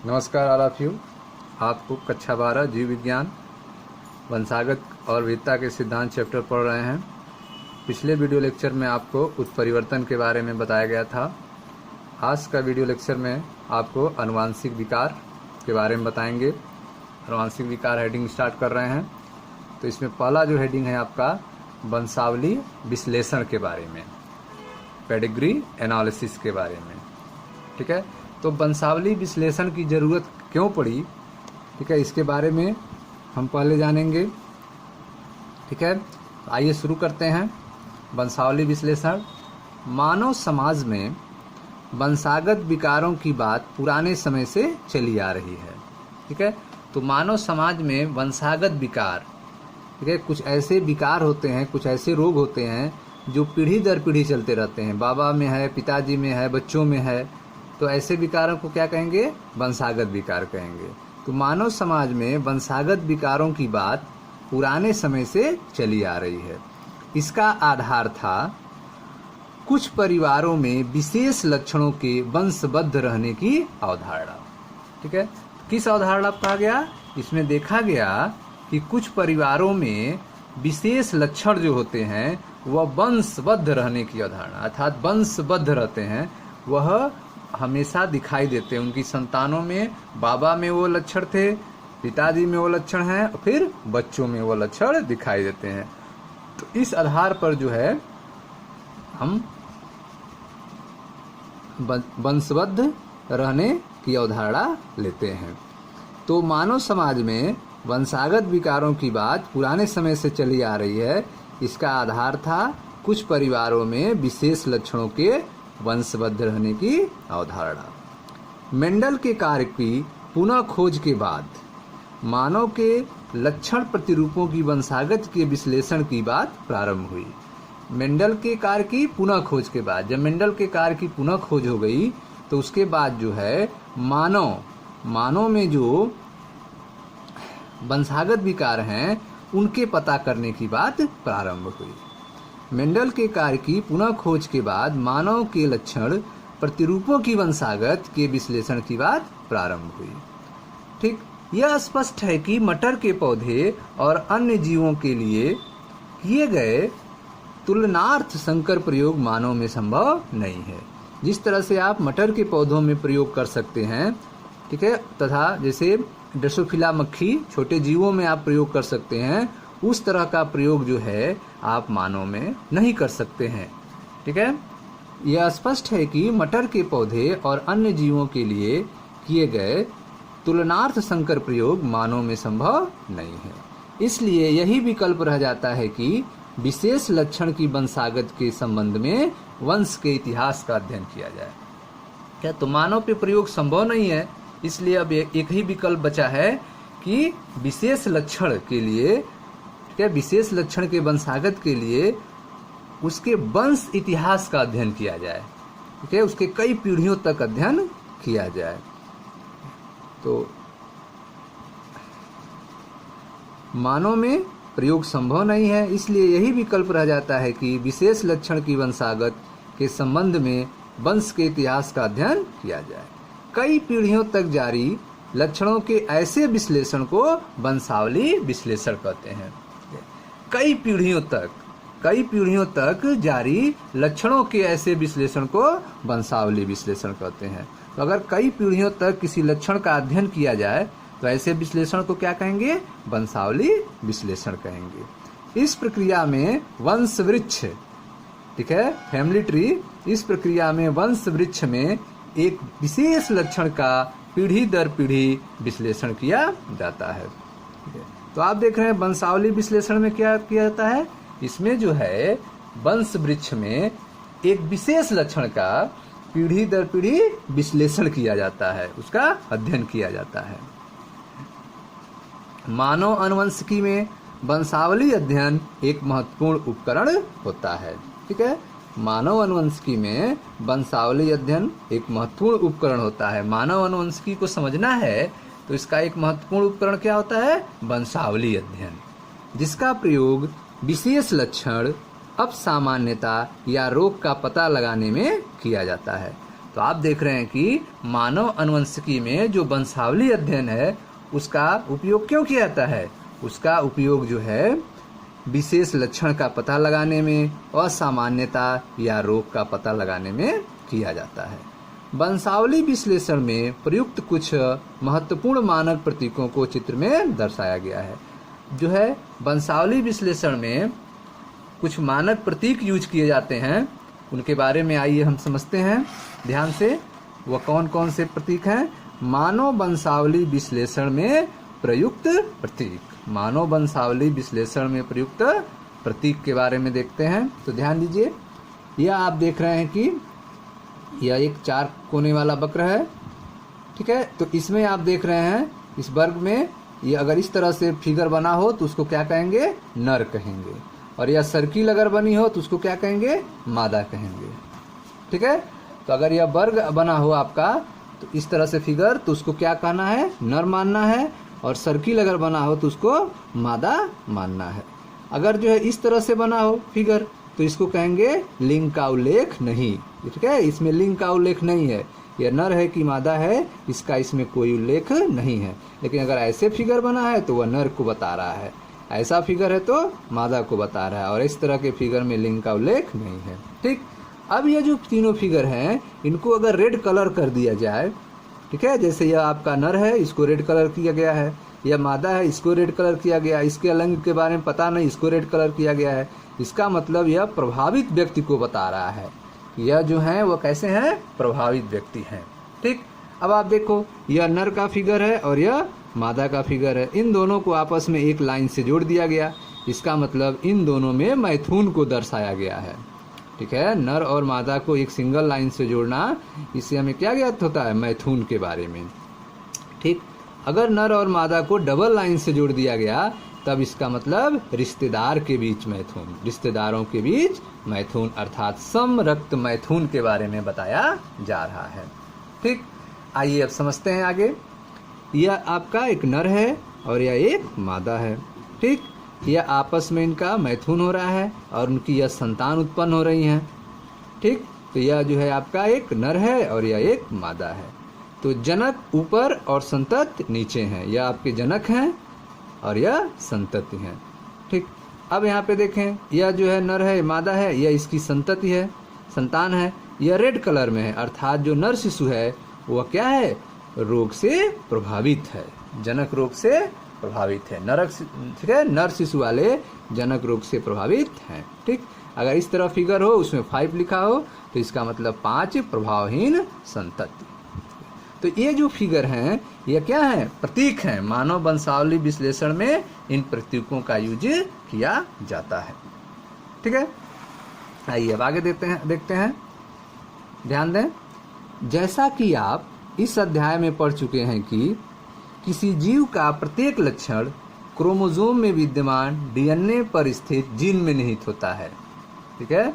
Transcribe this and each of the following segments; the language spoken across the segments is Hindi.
नमस्कार ऑल ऑफ यू। आपको कक्षा 12 जीव विज्ञान वंशागत और विविधता के सिद्धांत चैप्टर पढ़ रहे हैं। पिछले वीडियो लेक्चर में आपको उत्परिवर्तन के बारे में बताया गया था। आज का वीडियो लेक्चर में आपको आनुवांशिक विकार के बारे में बताएंगे। आनुवांशिक विकार हेडिंग स्टार्ट कर रहे हैं। तो इसमें पहला जो हेडिंग है आपका वंशावली विश्लेषण के बारे में, पेडिग्री एनालिसिस के बारे में। ठीक है, तो वंशावली विश्लेषण की ज़रूरत क्यों पड़ी, ठीक है, इसके बारे में हम पहले जानेंगे। ठीक है, आइए शुरू करते हैं। वंशावली विश्लेषण। मानव समाज में वंशागत विकारों की बात पुराने समय से चली आ रही है। ठीक है, तो मानव समाज में वंशागत विकार, ठीक है, कुछ ऐसे विकार होते हैं, कुछ ऐसे रोग होते हैं जो पीढ़ी दर पीढ़ी चलते रहते हैं। बाबा में है, पिताजी में है, बच्चों में है, तो ऐसे विकारों को क्या कहेंगे? वंशागत विकार कहेंगे। तो मानव समाज में वंशागत विकारों की बात पुराने समय से चली आ रही है। इसका आधार था कुछ परिवारों में विशेष लक्षणों के वंशबद्ध रहने की अवधारणा। ठीक है, किस अवधारणा कहा गया? इसमें देखा गया कि कुछ परिवारों में विशेष लक्षण जो होते हैं वह वंशबद्ध रहने की अवधारणा, अर्थात वंशबद्ध रहते हैं, वह हमेशा दिखाई देते हैं। उनकी संतानों में, बाबा में वो लक्षण थे, पिताजी में वो लक्षण हैं, और फिर बच्चों में वो लक्षण दिखाई देते हैं। तो इस आधार पर जो है हम वंशबद्ध रहने की अवधारणा लेते हैं। तो मानव समाज में वंशागत विकारों की बात पुराने समय से चली आ रही है। इसका आधार था कुछ परिवारों में विशेष लक्षणों के वंशबद्ध रहने की अवधारणा। मेंडल के कार्य की पुनः खोज के बाद मानव के लक्षण प्रतिरूपों की वंशागत के विश्लेषण की बात प्रारंभ हुई। मेंडल के कार्य की पुनः खोज के बाद, जब मेंडल के कार्य की पुनः खोज हो गई तो उसके बाद जो है मानव में जो वंशागत विकार हैं उनके पता करने की बात प्रारंभ हुई। मेंडल के कार्य की पुनः खोज के बाद मानव के लक्षण प्रतिरूपों की वंशागत के विश्लेषण की बात प्रारंभ हुई। ठीक, यह स्पष्ट है कि मटर के पौधे और अन्य जीवों के लिए किए गए तुलनार्थ संकर प्रयोग मानव में संभव नहीं है। जिस तरह से आप मटर के पौधों में प्रयोग कर सकते हैं, ठीक है, तथा जैसे ड्रोसोफिला मक्खी छोटे जीवों में आप प्रयोग कर सकते हैं, उस तरह का प्रयोग जो है आप मानव में नहीं कर सकते हैं। ठीक है, यह स्पष्ट है कि मटर के पौधे और अन्य जीवों के लिए किए गए तुलनार्थ संकर प्रयोग मानव में संभव नहीं है। इसलिए यही विकल्प रह जाता है कि विशेष लक्षण की वंशागत के संबंध में वंश के इतिहास का अध्ययन किया जाए। क्या तो मानव पे प्रयोग संभव नहीं है, इसलिए अब एक ही विकल्प बचा है कि विशेष लक्षण के लिए, ठीक है, विशेष लक्षण के वंशागत के लिए उसके वंश इतिहास का अध्ययन किया जाए। ठीक है, उसके कई पीढ़ियों तक अध्ययन किया जाए। तो मानव में प्रयोग संभव नहीं है, इसलिए यही विकल्प रह जाता है कि विशेष लक्षण की वंशागत के संबंध में वंश के इतिहास का अध्ययन किया जाए। कई पीढ़ियों तक जारी लक्षणों के ऐसे विश्लेषण को वंशावली विश्लेषण कहते हैं। कई पीढ़ियों तक जारी लक्षणों के ऐसे विश्लेषण को वंशावली विश्लेषण कहते हैं। तो अगर कई पीढ़ियों तक किसी लक्षण का अध्ययन किया जाए तो ऐसे विश्लेषण को क्या कहेंगे? वंशावली विश्लेषण कहेंगे। इस प्रक्रिया में वंश वृक्ष, ठीक है, फैमिली ट्री, इस प्रक्रिया में वंश वृक्ष में एक विशेष लक्षण का पीढ़ी दर पीढ़ी विश्लेषण किया जाता है। तो आप देख रहे हैं वंशावली विश्लेषण में क्या किया जाता है? इसमें जो है वंश वृक्ष में एक विशेष लक्षण का पीढ़ी दर पीढ़ी विश्लेषण किया जाता है, उसका अध्ययन किया जाता है। मानव आनुवंशिकी में वंशावली अध्ययन एक महत्वपूर्ण उपकरण होता है। ठीक है, मानव आनुवंशिकी में वंशावली अध्ययन एक महत्वपूर्ण उपकरण होता है। मानव आनुवंशिकी को समझना है तो इसका एक महत्वपूर्ण उपकरण क्या होता है? वंशावली अध्ययन, जिसका प्रयोग विशेष लक्षण, अपसामान्यता या रोग का पता लगाने में किया जाता है। तो आप देख रहे हैं कि मानव अनुवंशिकी में जो वंशावली अध्ययन है उसका उपयोग क्यों किया जाता है? उसका उपयोग जो है विशेष लक्षण का पता लगाने में, असामान्यता या रोग का पता लगाने में किया जाता है। वंशावली विश्लेषण में प्रयुक्त कुछ महत्वपूर्ण मानक प्रतीकों को चित्र में दर्शाया गया है। जो है वंशावली विश्लेषण में कुछ मानक प्रतीक यूज किए जाते हैं, उनके बारे में आइए हम समझते हैं ध्यान से। वह कौन कौन से प्रतीक हैं? मानव वंशावली विश्लेषण में प्रयुक्त प्रतीक। मानव वंशावली विश्लेषण में प्रयुक्त प्रतीक के बारे में देखते हैं। तो ध्यान दीजिए, यह आप देख रहे हैं कि यह एक 4 कोने वाला वक्र है, ठीक है। तो इसमें आप देख रहे हैं इस वर्ग में ये अगर इस तरह से फिगर बना हो तो उसको क्या कहेंगे? नर कहेंगे। और यह सर्किल अगर बनी हो तो उसको क्या कहेंगे? मादा कहेंगे, ठीक है। तो अगर यह वर्ग बना हो आपका तो इस तरह से फिगर, तो उसको क्या कहना है? नर मानना है। और सर्किल अगर बना हो तो उसको मादा मानना है। अगर जो है इस तरह से बना हो फिगर तो इसको कहेंगे लिंग का उल्लेख नहीं, ठीक है। इसमें लिंग का उल्लेख नहीं है, यह नर है कि मादा है इसका इसमें कोई उल्लेख नहीं है। लेकिन अगर ऐसे फिगर बना है तो वह नर को बता रहा है, ऐसा फिगर है तो मादा को बता रहा है, और इस तरह के फिगर में लिंग का उल्लेख नहीं है, ठीक। अब ये जो तीनों फिगर हैं इनको अगर रेड कलर कर दिया जाए, ठीक है, जैसे यह आपका नर है इसको रेड कलर किया गया है, यह मादा है इसको रेड कलर किया गया, इसके लिंग के बारे में पता नहीं इसको रेड कलर किया गया है, इसका मतलब यह प्रभावित व्यक्ति को बता रहा है। यह जो है वह कैसे हैं? प्रभावित व्यक्ति हैं, ठीक। अब आप देखो यह नर का फिगर है और यह मादा का फिगर है, इन दोनों को आपस में एक लाइन से जोड़ दिया गया, इसका मतलब इन दोनों में मैथुन को दर्शाया गया है, ठीक है। नर और मादा को एक सिंगल लाइन से जोड़ना, इससे हमें क्या ज्ञात होता है? मैथुन के बारे में, ठीक। अगर नर और मादा को डबल लाइन से जोड़ दिया गया तब इसका मतलब रिश्तेदार के बीच मैथुन, रिश्तेदारों के बीच मैथुन अर्थात समरक्त मैथुन के बारे में बताया जा रहा है, ठीक। आइए अब समझते हैं आगे। यह आपका एक नर है और यह एक मादा है, ठीक। यह आपस में इनका मैथुन हो रहा है और उनकी यह संतान उत्पन्न हो रही हैं, ठीक। तो यह जो है आपका एक नर है और यह एक मादा है। तो जनक ऊपर और संतति नीचे हैं, यह आपके जनक हैं और यह संतति हैं, ठीक। अब यहाँ पे देखें यह जो है नर है मादा है, यह इसकी संतति है, संतान है। यह रेड कलर में है अर्थात जो नर शिशु है वह क्या है? रोग से प्रभावित है, जनक रोग से प्रभावित है, नरक, ठीक है। नर शिशु वाले जनक रोग से प्रभावित हैं, ठीक। अगर इस तरह फिगर हो उसमें 5 लिखा हो तो इसका मतलब 5 प्रभावहीन संतति। तो ये जो फिगर हैं ये क्या है? प्रतीक हैं। मानव वंशावली विश्लेषण में इन प्रतीकों का यूज किया जाता है, ठीक है। आइए अब आगे देखते हैं, ध्यान दें। जैसा कि आप इस अध्याय में पढ़ चुके हैं कि किसी जीव का प्रत्येक लक्षण क्रोमोसोम में विद्यमान डीएनए पर स्थित जीन में निहित होता है, ठीक है।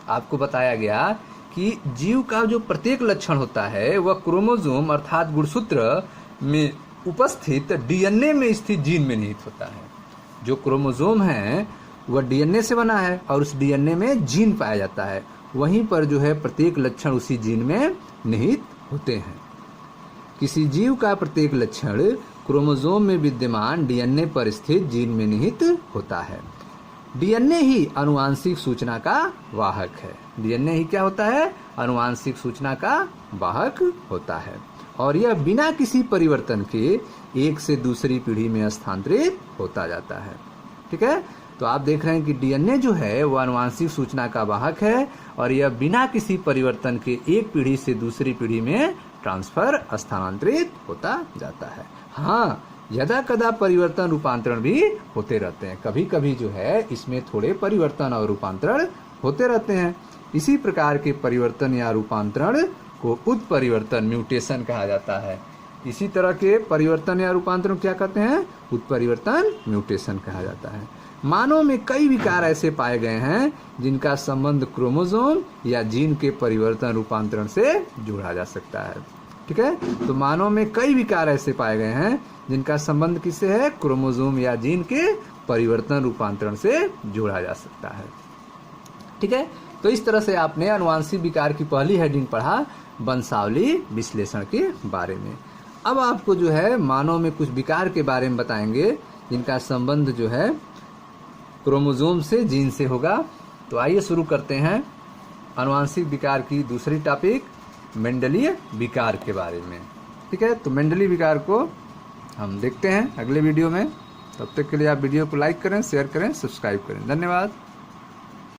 आपको बताया गया कि जीव का जो प्रत्येक लक्षण होता है वह क्रोमोसोम अर्थात गुणसूत्र में उपस्थित डीएनए में स्थित जीन में निहित होता है। जो क्रोमोसोम है वह डीएनए से बना है और उस डीएनए में जीन पाया जाता है, वहीं पर जो है प्रत्येक लक्षण उसी जीन में निहित होते हैं। किसी जीव का प्रत्येक लक्षण क्रोमोसोम में विद्यमान डीएनए पर स्थित जीन में निहित होता है। डीएनए ही आनुवांशिक सूचना का वाहक है। डीएनए ही क्या होता है? आनुवांशिक सूचना का वाहक होता है और यह बिना किसी परिवर्तन के एक से दूसरी पीढ़ी में स्थानांतरित होता जाता है, ठीक है। तो आप देख रहे हैं कि डीएनए जो है वह आनुवांशिक सूचना का वाहक है और यह बिना किसी परिवर्तन के एक पीढ़ी से दूसरी पीढ़ी में ट्रांसफर स्थानांतरित होता जाता है। हाँ, यदा कदा परिवर्तन रूपांतरण भी होते रहते हैं, कभी कभी जो है इसमें थोड़े परिवर्तन और रूपांतरण होते रहते हैं। इसी प्रकार के परिवर्तन या रूपांतरण को उत्परिवर्तन म्यूटेशन कहा जाता है। इसी तरह के परिवर्तन या रूपांतरण क्या कहते हैं? उत्परिवर्तन म्यूटेशन कहा जाता है। मानव में कई विकार ऐसे पाए गए हैं जिनका संबंध क्रोमोसोम या जीन के परिवर्तन रूपांतरण से जोड़ा जा सकता है, ठीक है। तो मानव में कई विकार ऐसे पाए गए हैं जिनका संबंध किससे है? क्रोमोसोम या जीन के परिवर्तन रूपांतरण से जोड़ा जा सकता है, ठीक है। तो इस तरह से आपने आनुवांशिक विकार की पहली हेडिंग पढ़ा, वंशावली विश्लेषण के बारे में। अब आपको जो है मानव में कुछ विकार के बारे में बताएंगे जिनका संबंध जो है क्रोमोसोम से, जीन से होगा। तो आइए शुरू करते हैं आनुवांशिक विकार की दूसरी टॉपिक, मेंडलीय विकार के बारे में। ठीक है, तो मेंडलीय विकार को हम देखते हैं अगले वीडियो में। तब तक के लिए आप वीडियो को लाइक करें, शेयर करें, सब्सक्राइब करें। धन्यवाद।